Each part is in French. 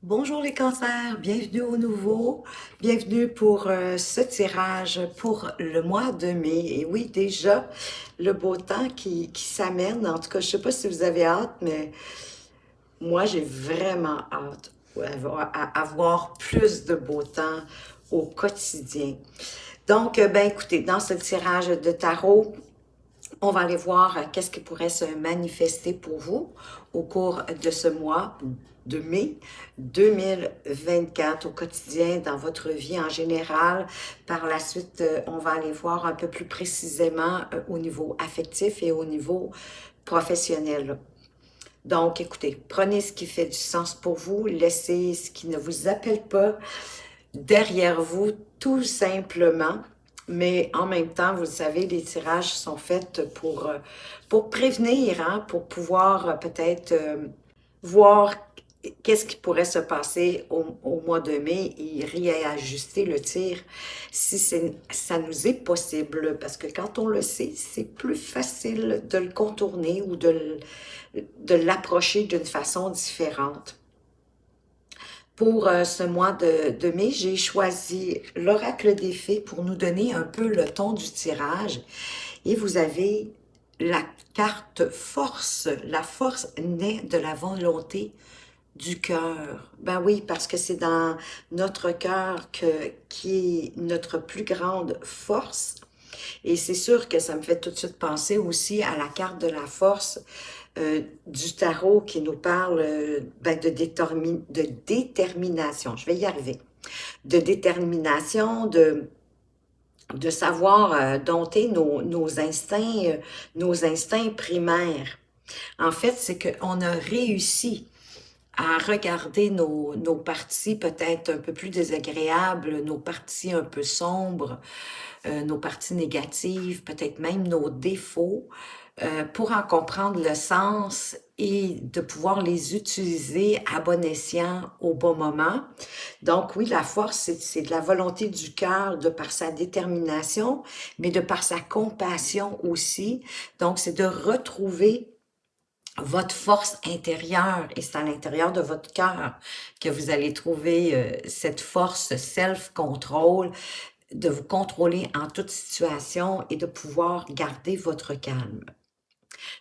Bonjour les cancers, bienvenue au nouveau, bienvenue pour ce tirage pour le mois de mai. Et oui, déjà, le beau temps qui s'amène. En tout cas, je ne sais pas si vous avez hâte, mais moi, j'ai vraiment hâte à avoir plus de beau temps au quotidien. Donc, ben écoutez, dans ce tirage de tarot, on va aller voir qu'est-ce qui pourrait se manifester pour vous au cours de ce mois de mai 2024 au quotidien, dans votre vie en général. Par la suite, on va aller voir un peu plus précisément au niveau affectif et au niveau professionnel. Donc, écoutez, prenez ce qui fait du sens pour vous, laissez ce qui ne vous appelle pas derrière vous, tout simplement. Mais en même temps, vous le savez, les tirages sont faits pour prévenir, hein, pour pouvoir peut-être voir qu'est-ce qui pourrait se passer au mois de mai et réajuster le tir si ça nous est possible. Parce que quand on le sait, c'est plus facile de le contourner ou de l'approcher d'une façon différente. Pour ce mois de mai, j'ai choisi l'oracle des fées pour nous donner un peu le ton du tirage. Et vous avez la carte force. La force naît de la volonté du cœur. Ben oui, parce que c'est dans notre cœur qui est notre plus grande force. Et c'est sûr que ça me fait tout de suite penser aussi à la carte de la force du tarot qui nous parle ben, de détermination. Je vais y arriver. De détermination, de savoir dompter nos instincts primaires. En fait, c'est qu'on a réussi à regarder nos parties peut-être un peu plus désagréables, nos parties un peu sombres, nos parties négatives, peut-être même nos défauts, pour en comprendre le sens et de pouvoir les utiliser à bon escient au bon moment. Donc oui, la force, c'est de la volonté du cœur de par sa détermination, mais de par sa compassion aussi. Donc c'est de retrouver votre force intérieure, et c'est à l'intérieur de votre cœur que vous allez trouver cette force self-control, de vous contrôler en toute situation et de pouvoir garder votre calme.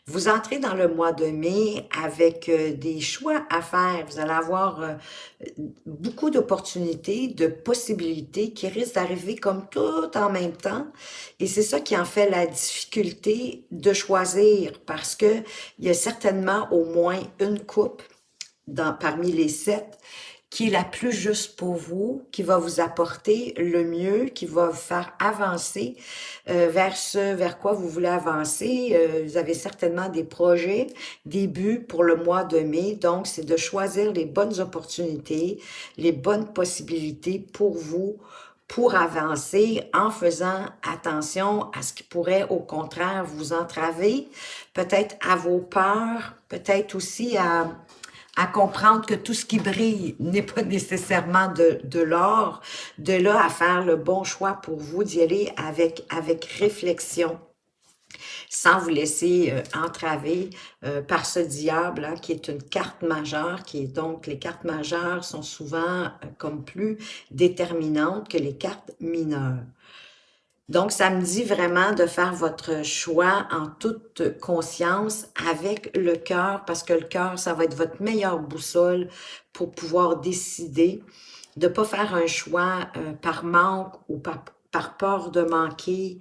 Vous entrez dans le mois de mai avec des choix à faire. Vous allez avoir beaucoup d'opportunités, de possibilités qui risquent d'arriver comme tout en même temps. Et c'est ça qui en fait la difficulté de choisir parce que il y a certainement au moins une coupe parmi les 7 qui est la plus juste pour vous, qui va vous apporter le mieux, qui va vous faire avancer vers ce vers quoi vous voulez avancer. Vous avez certainement des projets, des buts pour le mois de mai, donc c'est de choisir les bonnes opportunités, les bonnes possibilités pour vous, pour avancer en faisant attention à ce qui pourrait au contraire vous entraver, peut-être à vos peurs, peut-être aussi à comprendre que tout ce qui brille n'est pas nécessairement de l'or, de là à faire le bon choix pour vous, d'y aller avec réflexion, sans vous laisser entraver par ce diable hein, qui est une carte majeure, qui est donc, les cartes majeures sont souvent comme plus déterminantes que les cartes mineures. Donc, ça me dit vraiment de faire votre choix en toute conscience avec le cœur, parce que le cœur, ça va être votre meilleure boussole pour pouvoir décider de ne pas faire un choix par manque ou par peur de manquer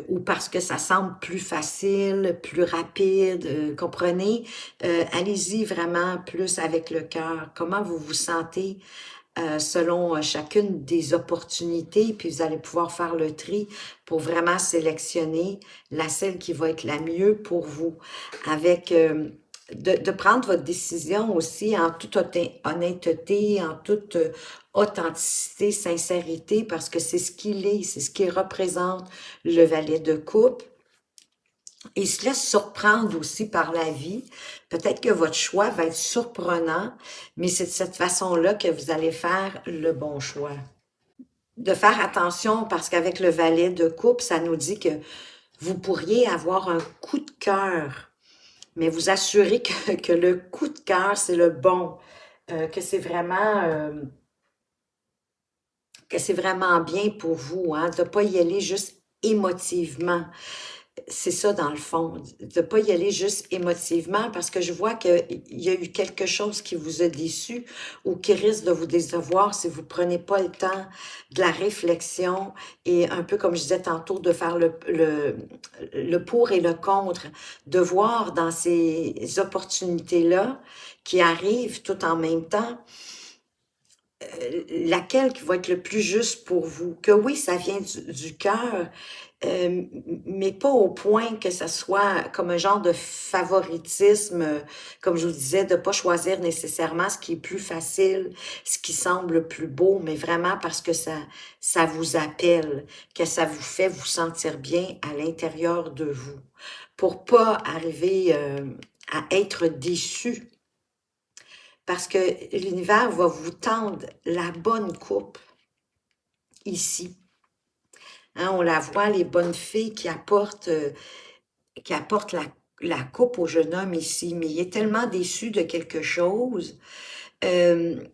ou parce que ça semble plus facile, plus rapide, comprenez? Allez-y vraiment plus avec le cœur. Comment vous vous sentez selon chacune des opportunités, puis vous allez pouvoir faire le tri pour vraiment sélectionner celle qui va être la mieux pour vous, avec de prendre votre décision aussi en toute honnêteté, en toute authenticité, sincérité, parce que c'est ce qu'il est, c'est ce qui représente le valet de coupe. Il se laisse surprendre aussi par la vie. Peut-être que votre choix va être surprenant, mais c'est de cette façon-là que vous allez faire le bon choix. De faire attention parce qu'avec le valet de coupe, ça nous dit que vous pourriez avoir un coup de cœur, mais vous assurez que le coup de cœur, c'est le bon. que c'est vraiment bien pour vous, hein, de ne pas y aller juste émotivement. C'est ça dans le fond, de ne pas y aller juste émotivement parce que je vois qu'il y a eu quelque chose qui vous a déçu ou qui risque de vous décevoir si vous ne prenez pas le temps de la réflexion et un peu comme je disais tantôt, de faire le pour et le contre, de voir dans ces opportunités-là qui arrivent tout en même temps, laquelle qui va être le plus juste pour vous. Que oui, ça vient du cœur, mais pas au point que ça soit comme un genre de favoritisme, comme je vous disais, de ne pas choisir nécessairement ce qui est plus facile, ce qui semble plus beau, mais vraiment parce que ça vous appelle, que ça vous fait vous sentir bien à l'intérieur de vous, pour pas arriver à être déçu, parce que l'univers va vous tendre la bonne coupe ici. Hein, on la voit, les bonnes filles qui apportent la coupe au jeune homme ici, mais il est tellement déçu de quelque chose qu'il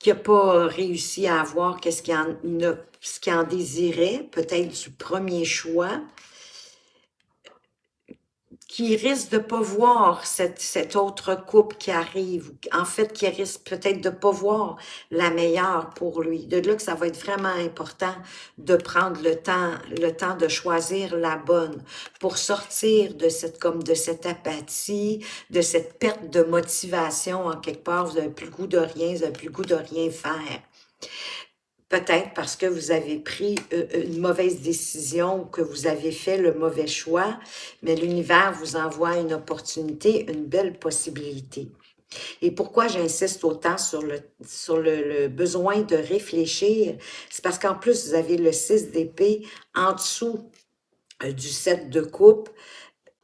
n'a pas réussi à avoir ce qu'il en désirait, peut-être du premier choix, qui risque de ne pas voir cette autre couple qui arrive, en fait, qui risque peut-être de ne pas voir la meilleure pour lui. De là que ça va être vraiment important de prendre le temps de choisir la bonne pour sortir de de cette apathie, de cette perte de motivation en quelque part. Vous n'avez plus le goût de rien, vous n'avez plus le goût de rien faire. Peut-être parce que vous avez pris une mauvaise décision ou que vous avez fait le mauvais choix, mais l'univers vous envoie une opportunité, une belle possibilité. Et pourquoi j'insiste autant sur le besoin de réfléchir? C'est parce qu'en plus, vous avez le 6 d'épée en dessous du 7 de coupe.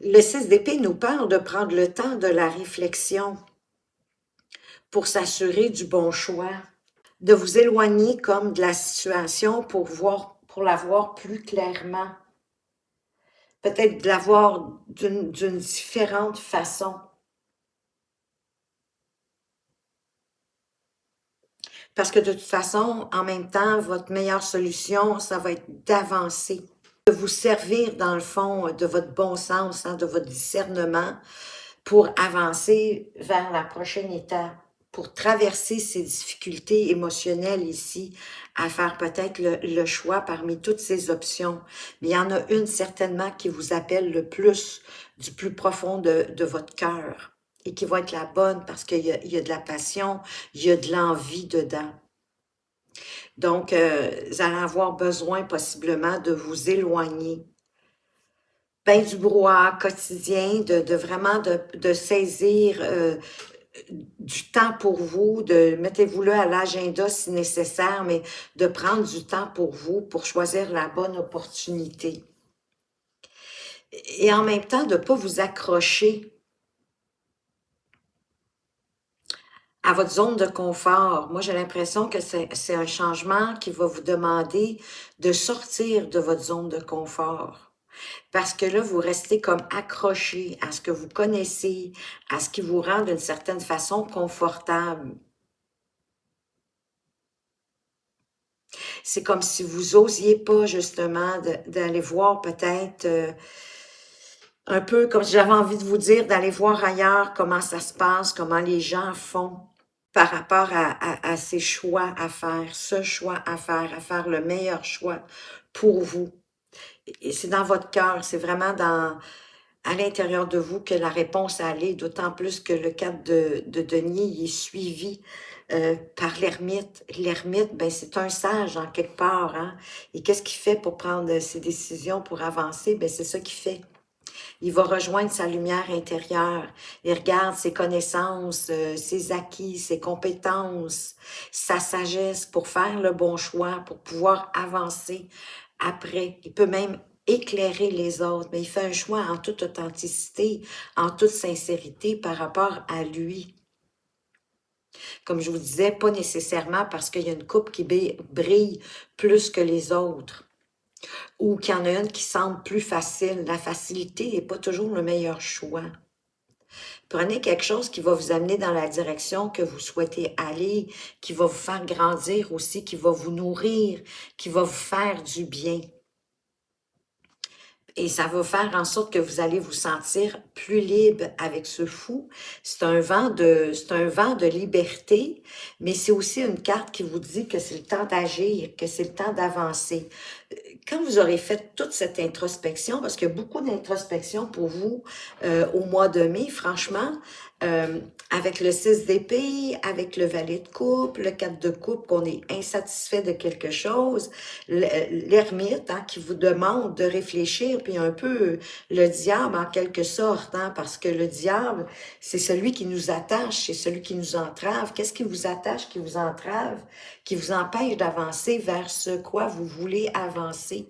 Le 6 d'épée nous parle de prendre le temps de la réflexion pour s'assurer du bon choix, de vous éloigner comme de la situation pour la voir plus clairement. Peut-être de la voir d'une différente façon. Parce que de toute façon, en même temps, votre meilleure solution, ça va être d'avancer, de vous servir dans le fond de votre bon sens, hein, de votre discernement pour avancer vers la prochaine étape, pour traverser ces difficultés émotionnelles ici, à faire peut-être le choix parmi toutes ces options. Mais il y en a une certainement qui vous appelle le plus, du plus profond de votre cœur et qui va être la bonne parce qu'il y a de la passion, il y a de l'envie dedans. Donc, vous allez avoir besoin possiblement de vous éloigner ben du brouhaha quotidien, de vraiment de saisir du temps pour vous, mettez-vous-le à l'agenda si nécessaire, mais de prendre du temps pour vous, pour choisir la bonne opportunité. Et en même temps, de ne pas vous accrocher à votre zone de confort. Moi, j'ai l'impression que c'est un changement qui va vous demander de sortir de votre zone de confort. Parce que là, vous restez comme accroché à ce que vous connaissez, à ce qui vous rend d'une certaine façon confortable. C'est comme si vous osiez pas justement d'aller voir peut-être un peu comme si j'avais envie de vous dire, d'aller voir ailleurs comment ça se passe, comment les gens font par rapport à ces choix à faire, ce choix à faire le meilleur choix pour vous. Et c'est dans votre cœur, c'est vraiment à l'intérieur de vous que la réponse allait, d'autant plus que le cadre de Denis il est suivi par l'ermite. L'ermite, ben, c'est un sage en quelque part. Hein? Et qu'est-ce qu'il fait pour prendre ses décisions, pour avancer? Ben, c'est ça qu'il fait. Il va rejoindre sa lumière intérieure. Il regarde ses connaissances, ses acquis, ses compétences, sa sagesse pour faire le bon choix, pour pouvoir avancer après. Il peut même éclairer les autres, mais il fait un choix en toute authenticité, en toute sincérité par rapport à lui. Comme je vous disais, pas nécessairement parce qu'il y a une coupe qui brille plus que les autres ou qu'il y en a une qui semble plus facile. La facilité n'est pas toujours le meilleur choix Prenez quelque chose qui va vous amener dans la direction que vous souhaitez aller, qui va vous faire grandir aussi, qui va vous nourrir, qui va vous faire du bien. Et ça va faire en sorte que vous allez vous sentir plus libre avec ce fou. C'est un vent de liberté, mais c'est aussi une carte qui vous dit que c'est le temps d'agir, que c'est le temps d'avancer. Quand vous aurez fait toute cette introspection, parce qu'il y a beaucoup d'introspection pour vous au mois de mai, franchement, avec le 6 d'épée, avec le valet de coupe, le 4 de coupe, qu'on est insatisfait de quelque chose, l'ermite qui vous demande de réfléchir, puis un peu le diable en quelque sorte, parce que le diable, c'est celui qui nous attache, c'est celui qui nous entrave. Qu'est-ce qui vous attache, qui vous entrave, qui vous empêche d'avancer vers ce quoi vous voulez avancer?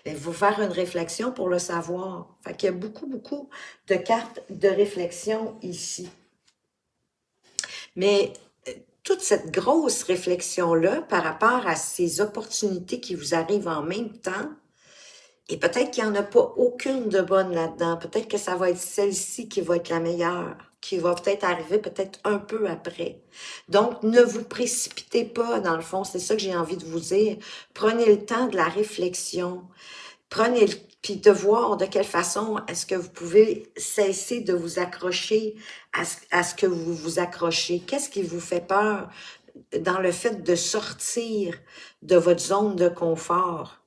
Il faut faire une réflexion pour le savoir. Fait qu'il y a beaucoup, beaucoup de cartes de réflexion ici. Mais toute cette grosse réflexion-là par rapport à ces opportunités qui vous arrivent en même temps, et peut-être qu'il n'y en a pas aucune de bonne là-dedans. Peut-être que ça va être celle-ci qui va être la meilleure, qui va peut-être arriver peut-être un peu après. Donc, ne vous précipitez pas, dans le fond, c'est ça que j'ai envie de vous dire. Prenez le temps de la réflexion. Prenez le puis de voir de quelle façon est-ce que vous pouvez cesser de vous accrocher à ce que vous vous accrochez. Qu'est-ce qui vous fait peur dans le fait de sortir de votre zone de confort?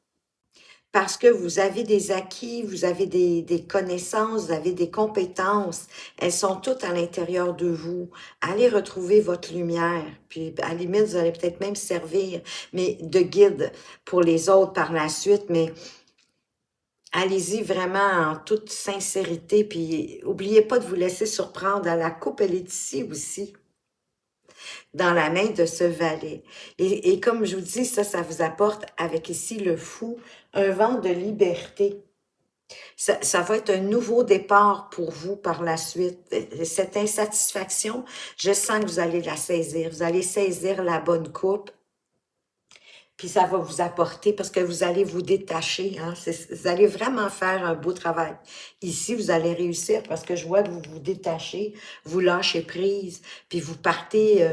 Parce que vous avez des acquis, vous avez des connaissances, vous avez des compétences. Elles sont toutes à l'intérieur de vous. Allez retrouver votre lumière. Puis, à la limite, vous allez peut-être même servir mais de guide pour les autres par la suite. Mais allez-y vraiment en toute sincérité. Puis, n'oubliez pas de vous laisser surprendre. La coupe, elle est ici aussi, dans la main de ce valet. Et comme je vous dis, ça vous apporte, avec ici le fou, un vent de liberté. Ça va être un nouveau départ pour vous par la suite. Cette insatisfaction, je sens que vous allez la saisir. Vous allez saisir la bonne coupe. Puis ça va vous apporter, parce que vous allez vous détacher. Vous allez vraiment faire un beau travail. Ici, vous allez réussir parce que je vois que vous vous détachez, vous lâchez prise, puis vous partez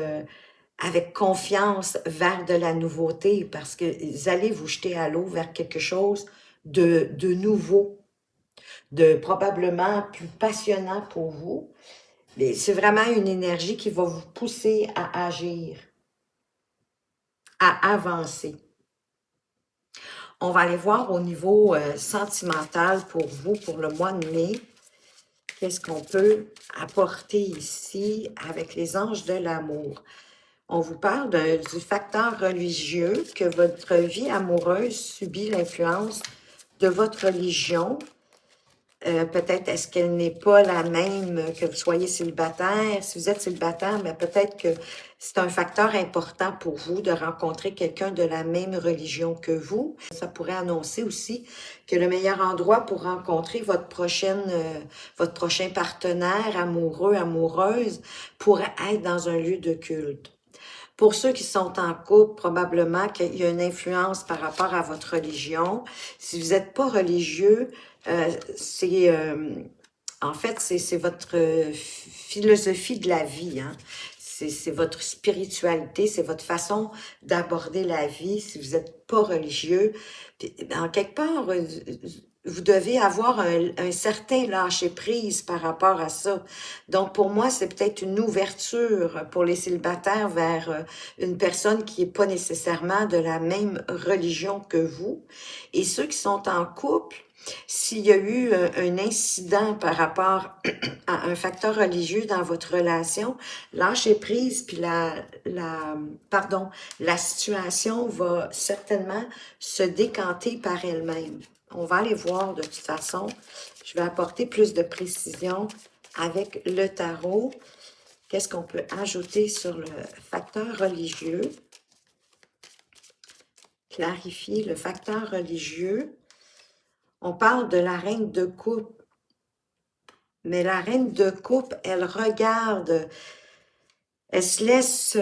avec confiance vers de la nouveauté, parce que vous allez vous jeter à l'eau vers quelque chose de nouveau, de probablement plus passionnant pour vous. Mais c'est vraiment une énergie qui va vous pousser à agir, à avancer. On va aller voir au niveau sentimental pour vous, pour le mois de mai. Qu'est-ce qu'on peut apporter ici avec les anges de l'amour? On vous parle du facteur religieux, que votre vie amoureuse subit l'influence de votre religion. Peut-être est-ce qu'elle n'est pas la même que vous soyez célibataire. Si vous êtes célibataire, mais peut-être que c'est un facteur important pour vous de rencontrer quelqu'un de la même religion que vous. Ça pourrait annoncer aussi que le meilleur endroit pour rencontrer votre prochain partenaire amoureux, amoureuse, pourrait être dans un lieu de culte. Pour ceux qui sont en couple, probablement qu'il y a une influence par rapport à votre religion. Si vous n'êtes pas religieux, en fait, c'est votre philosophie de la vie. C'est votre spiritualité, c'est votre façon d'aborder la vie. Si vous n'êtes pas religieux, en quelque part, vous devez avoir un certain lâcher-prise par rapport à ça. Donc, pour moi, c'est peut-être une ouverture pour les célibataires vers une personne qui n'est pas nécessairement de la même religion que vous. Et ceux qui sont en couple, s'il y a eu un incident par rapport à un facteur religieux dans votre relation, lâchez prise, puis la situation va certainement se décanter par elle-même. On va aller voir de toute façon. Je vais apporter plus de précision avec le tarot. Qu'est-ce qu'on peut ajouter sur le facteur religieux? Clarifier le facteur religieux. On parle de la reine de coupe. Mais la reine de coupe, elle regarde, elle se laisse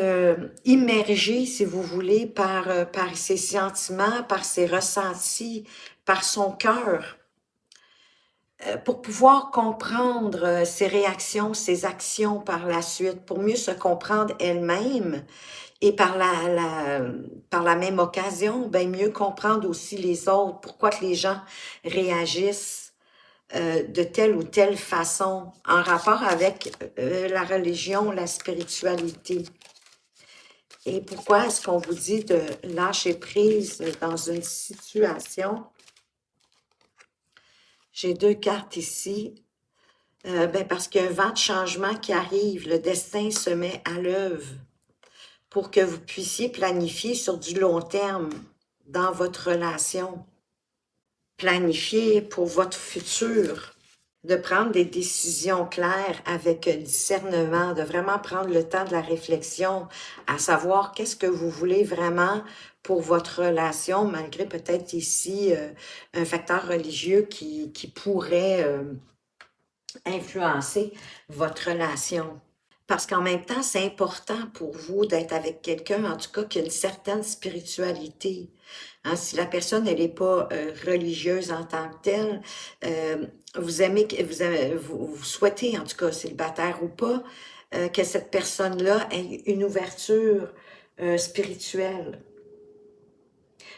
immerger, si vous voulez, par ses sentiments, par ses ressentis, par son cœur. pour pouvoir comprendre, ses réactions, ses actions par la suite, pour mieux se comprendre elle-même et par la même occasion, ben, mieux comprendre aussi les autres. Pourquoi que les gens réagissent, de telle ou telle façon en rapport avec, la religion, la spiritualité. Et pourquoi est-ce qu'on vous dit de lâcher prise dans une situation? J'ai 2 cartes ici. Ben, parce qu'il y a un vent de changement qui arrive, le destin se met à l'œuvre pour que vous puissiez planifier sur du long terme dans votre relation. Planifier pour votre futur, de prendre des décisions claires avec discernement, de vraiment prendre le temps de la réflexion, à savoir qu'est-ce que vous voulez vraiment pour votre relation, malgré peut-être ici un facteur religieux qui pourrait influencer votre relation. Parce qu'en même temps, c'est important pour vous d'être avec quelqu'un, en tout cas, qui a une certaine spiritualité. Hein, si la personne, elle n'est pas religieuse en tant que telle, vous aimez, vous souhaitez, en tout cas, célibataire ou pas, que cette personne-là ait une ouverture spirituelle,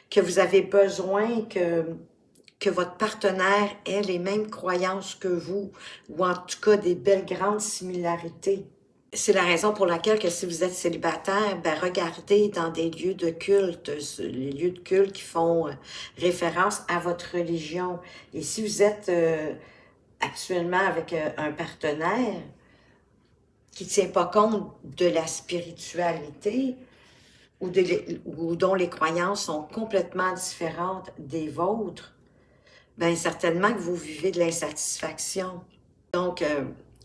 que vous avez besoin que votre partenaire ait les mêmes croyances que vous, ou en tout cas des belles grandes similarités. C'est la raison pour laquelle que si vous êtes célibataire, ben regardez dans des lieux de culte, les lieux de culte qui font référence à votre religion. Et si vous êtes actuellement avec un partenaire qui ne tient pas compte de la spiritualité ou dont les croyances sont complètement différentes des vôtres, bien certainement que vous vivez de l'insatisfaction. Donc,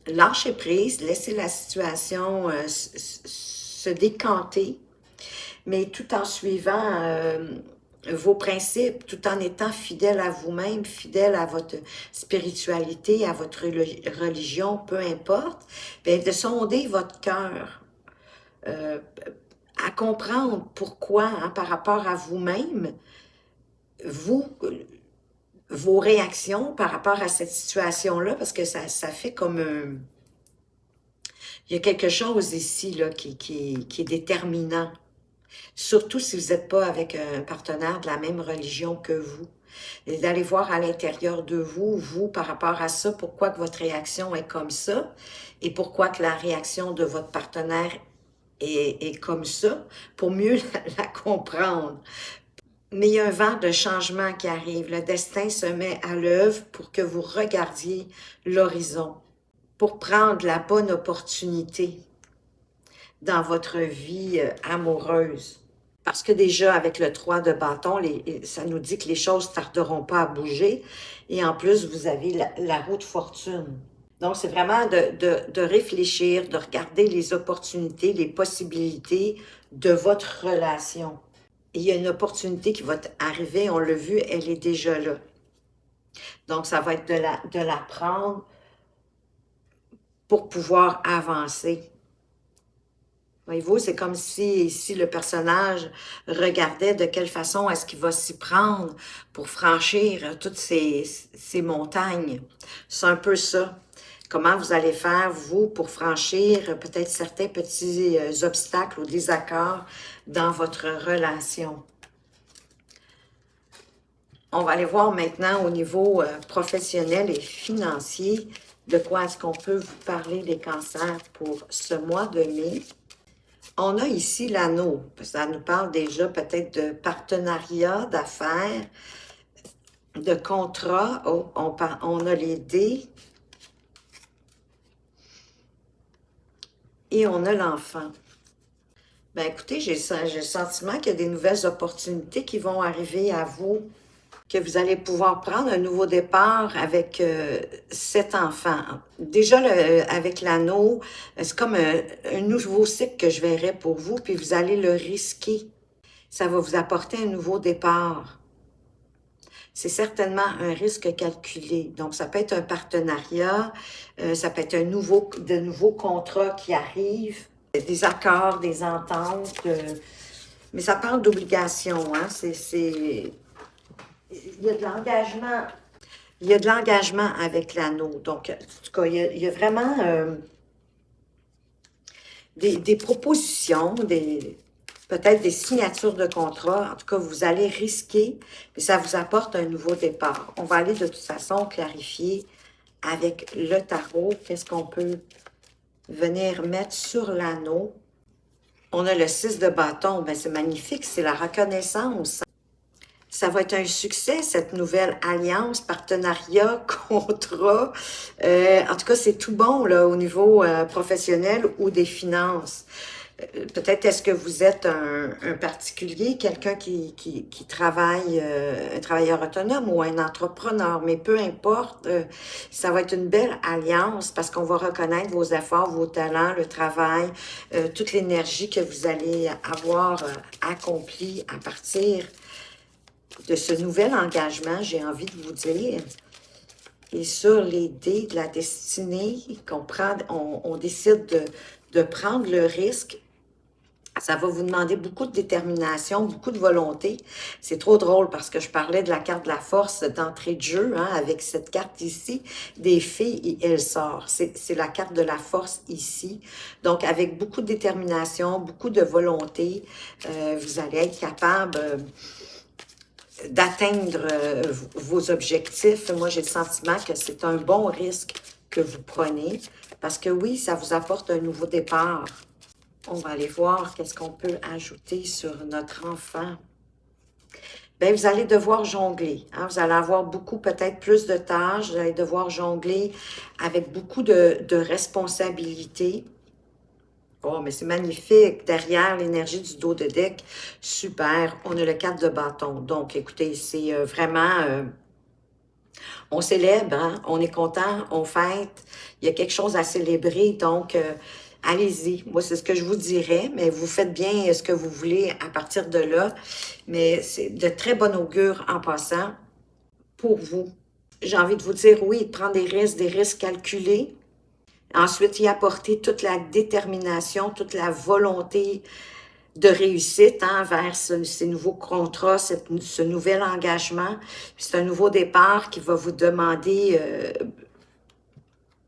lâchez prise, laissez la situation se décanter, mais tout en suivant vos principes, tout en étant fidèle à vous-même, fidèle à votre spiritualité, à votre religion, peu importe, bien, de sonder votre cœur, euh, à comprendre pourquoi, hein, par rapport à vous-même, vous, vos réactions par rapport à cette situation-là, parce que ça fait comme un... Il y a quelque chose ici là, qui est déterminant, surtout si vous n'êtes pas avec un partenaire de la même religion que vous. Et d'aller voir à l'intérieur de vous, vous, par rapport à ça, pourquoi que votre réaction est comme ça, et pourquoi que la réaction de votre partenaire est comme ça, pour mieux la comprendre. Mais il y a un vent de changement qui arrive. Le destin se met à l'œuvre pour que vous regardiez l'horizon, pour prendre la bonne opportunité dans votre vie amoureuse. Parce que déjà, avec le 3 de bâton, ça nous dit que les choses ne tarderont pas à bouger. Et en plus, vous avez la roue de fortune. Donc, c'est vraiment de réfléchir, de regarder les opportunités, les possibilités de votre relation. Et il y a une opportunité qui va arriver, on l'a vu, elle est déjà là. Donc, ça va être de la prendre pour pouvoir avancer. Voyez-vous, c'est comme si le personnage regardait de quelle façon est-ce qu'il va s'y prendre pour franchir toutes ces montagnes. C'est un peu ça. Comment vous allez faire, vous, pour franchir peut-être certains petits obstacles ou désaccords dans votre relation. On va aller voir maintenant au niveau professionnel et financier de quoi est-ce qu'on peut vous parler des cancers pour ce mois de mai. On a ici l'anneau. Ça nous parle déjà peut-être de partenariat, d'affaires, de contrat. Oh, on a les dés. Et on a l'enfant. Ben écoutez, j'ai le sentiment qu'il y a des nouvelles opportunités qui vont arriver à vous, que vous allez pouvoir prendre un nouveau départ avec cet enfant. Déjà, avec l'anneau, c'est comme un nouveau cycle que je verrai pour vous, puis vous allez le risquer. Ça va vous apporter un nouveau départ. C'est certainement un risque calculé. Donc, ça peut être un partenariat, ça peut être de nouveaux contrats qui arrivent, des accords, des ententes, mais ça parle d'obligation, hein? Il y a de l'engagement. il y a de l'engagement avec l'anneau. Donc, en tout cas, il y a vraiment des propositions, peut-être des signatures de contrat. En tout cas, vous allez risquer, mais ça vous apporte un nouveau départ. On va aller de toute façon clarifier avec le tarot. Qu'est-ce qu'on peut venir mettre sur l'anneau? On a le 6 de bâton. Ben, c'est magnifique, c'est la reconnaissance. Ça va être un succès, cette nouvelle alliance, partenariat, contrat. En tout cas, c'est tout bon là, au niveau professionnel ou des finances. Peut-être est-ce que vous êtes un particulier, quelqu'un qui travaille, un travailleur autonome ou un entrepreneur, mais peu importe, ça va être une belle alliance parce qu'on va reconnaître vos efforts, vos talents, le travail, toute l'énergie que vous allez avoir accompli à partir de ce nouvel engagement, j'ai envie de vous dire. Et sur les dés de la destinée, on décide de prendre le risque. Ça va vous demander beaucoup de détermination, beaucoup de volonté. C'est trop drôle parce que je parlais de la carte de la force d'entrée de jeu, hein, avec cette carte ici, des fées et elle sort. C'est la carte de la force ici. Donc, avec beaucoup de détermination, beaucoup de volonté, vous allez être capable d'atteindre vos objectifs. Moi, j'ai le sentiment que c'est un bon risque que vous prenez parce que oui, ça vous apporte un nouveau départ. On va aller voir qu'est-ce qu'on peut ajouter sur notre enfant. Bien, vous allez devoir jongler. Hein? Vous allez avoir beaucoup, peut-être plus de tâches. Vous allez devoir jongler avec beaucoup de responsabilités. Oh, mais c'est magnifique. Derrière l'énergie du dos de deck, super. On a le 4 de bâton. Donc, écoutez, c'est vraiment... on célèbre, hein? On est content, on fête. Il y a quelque chose à célébrer. Donc, allez-y. Moi, c'est ce que je vous dirais. Mais vous faites bien ce que vous voulez à partir de là. Mais c'est de très bon augure en passant pour vous. J'ai envie de vous dire, oui, prendre des risques calculés. Ensuite, y apporter toute la détermination, toute la volonté de réussite hein, vers ces nouveaux contrats, ce nouvel engagement. C'est un nouveau départ qui va vous demander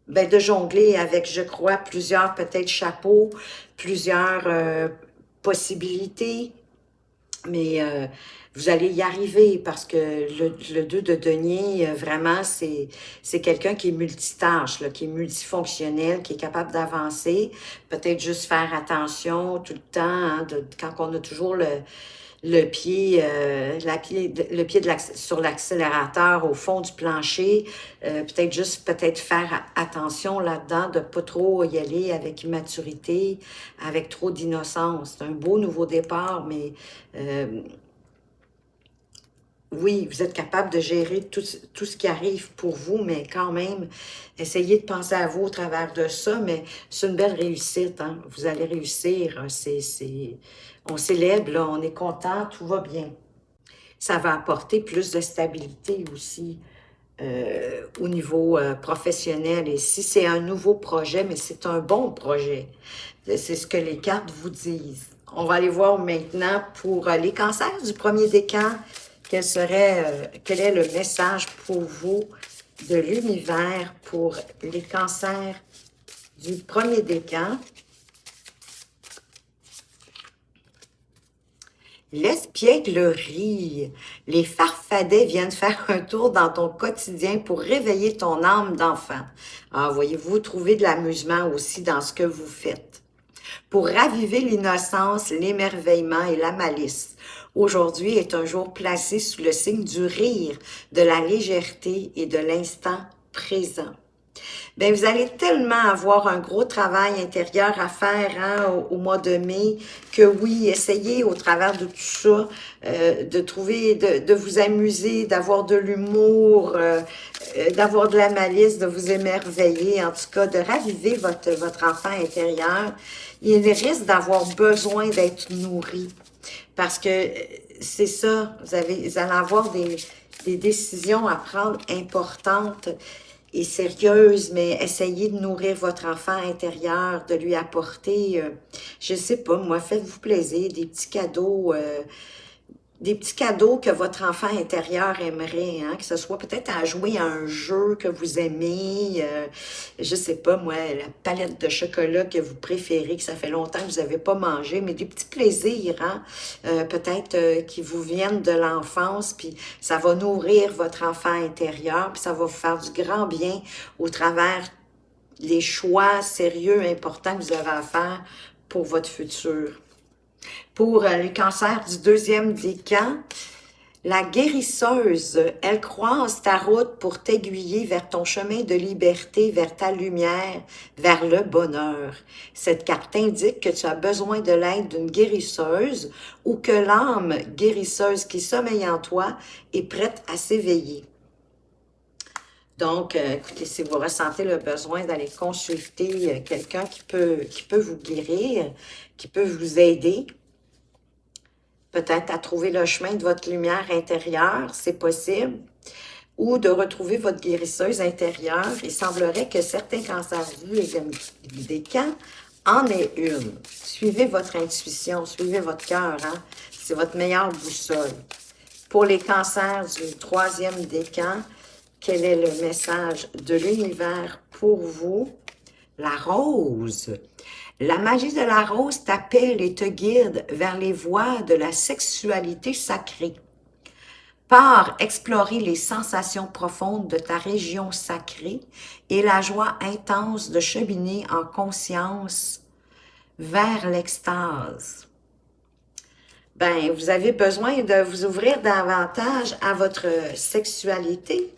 ben, de jongler avec, je crois, plusieurs peut-être chapeaux, plusieurs possibilités. Mais vous allez y arriver parce que le 2 de denier, vraiment, c'est quelqu'un qui est multitâche, là, qui est multifonctionnel, qui est capable d'avancer. Peut-être juste faire attention tout le temps, hein, quand on a toujours le pied, sur l'accélérateur au fond du plancher, peut-être faire attention là-dedans, de ne pas trop y aller avec immaturité, avec trop d'innocence. C'est un beau nouveau départ, mais oui, vous êtes capable de gérer tout ce qui arrive pour vous, mais quand même, essayez de penser à vous au travers de ça, mais c'est une belle réussite, hein? Vous allez réussir, on célèbre, là, on est content, tout va bien. Ça va apporter plus de stabilité aussi au niveau professionnel. Et si c'est un nouveau projet, mais c'est un bon projet, c'est ce que les cartes vous disent. On va aller voir maintenant pour les cancers du premier décan. Quel est le message pour vous de l'univers pour les cancers du premier décan? L'espièglerie. Les farfadets viennent faire un tour dans ton quotidien pour réveiller ton âme d'enfant. Ah, voyez-vous, trouver de l'amusement aussi dans ce que vous faites. Pour raviver l'innocence, l'émerveillement et la malice. Aujourd'hui est un jour placé sous le signe du rire, de la légèreté et de l'instant présent. Bien, vous allez tellement avoir un gros travail intérieur à faire hein, au mois de mai que oui, essayez au travers de tout ça de trouver, de vous amuser, d'avoir de l'humour, d'avoir de la malice, de vous émerveiller, en tout cas, de raviver votre enfant intérieur. Il risque d'avoir besoin d'être nourri parce que c'est ça, vous allez avoir des décisions à prendre importantes et sérieuse, mais essayez de nourrir votre enfant intérieur, de lui apporter, je sais pas, moi, faites-vous plaisir, des petits cadeaux, des petits cadeaux que votre enfant intérieur aimerait, hein, que ce soit peut-être à jouer à un jeu que vous aimez, je sais pas moi, la palette de chocolat que vous préférez, que ça fait longtemps que vous n'avez pas mangé, mais des petits plaisirs, hein, peut-être qui vous viennent de l'enfance, puis ça va nourrir votre enfant intérieur, puis ça va vous faire du grand bien au travers les choix sérieux, importants que vous avez à faire pour votre futur. Pour le cancer du deuxième décan, la guérisseuse, elle croise ta route pour t'aiguiller vers ton chemin de liberté, vers ta lumière, vers le bonheur. Cette carte indique que tu as besoin de l'aide d'une guérisseuse ou que l'âme guérisseuse qui sommeille en toi est prête à s'éveiller. Donc, écoutez, si vous ressentez le besoin d'aller consulter quelqu'un qui peut vous guérir, qui peut vous aider, peut-être à trouver le chemin de votre lumière intérieure, c'est possible, ou de retrouver votre guérisseuse intérieure. Il semblerait que certains cancers du décan en aient une. Suivez votre intuition, suivez votre cœur, hein? C'est votre meilleure boussole. Pour les cancers du troisième décan, quel est le message de l'univers pour vous? La rose. La magie de la rose t'appelle et te guide vers les voies de la sexualité sacrée. Pars explorer les sensations profondes de ta région sacrée et la joie intense de cheminer en conscience vers l'extase. Ben, vous avez besoin de vous ouvrir davantage à votre sexualité.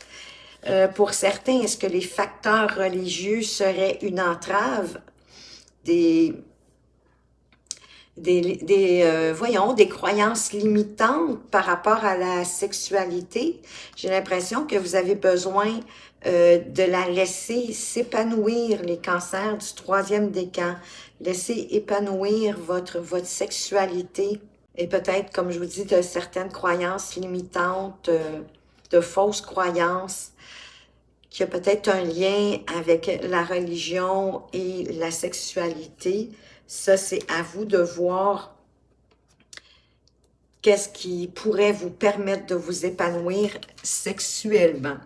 Pour certains, est-ce que les facteurs religieux seraient une entrave? Voyons, des croyances limitantes par rapport à la sexualité. J'ai l'impression que vous avez besoin de la laisser s'épanouir, les cancers du troisième décan. Laissez épanouir votre sexualité. Et peut-être, comme je vous dis, de certaines croyances limitantes, de fausses croyances, qui a peut-être un lien avec la religion et la sexualité. Ça, c'est à vous de voir qu'est-ce qui pourrait vous permettre de vous épanouir sexuellement.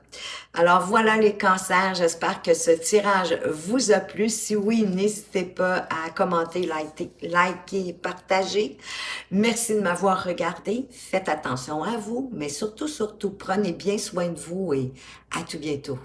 Alors voilà les cancers, j'espère que ce tirage vous a plu. Si oui, n'hésitez pas à commenter, liker, partager. Merci de m'avoir regardé. Faites attention à vous, mais surtout, prenez bien soin de vous et à tout bientôt.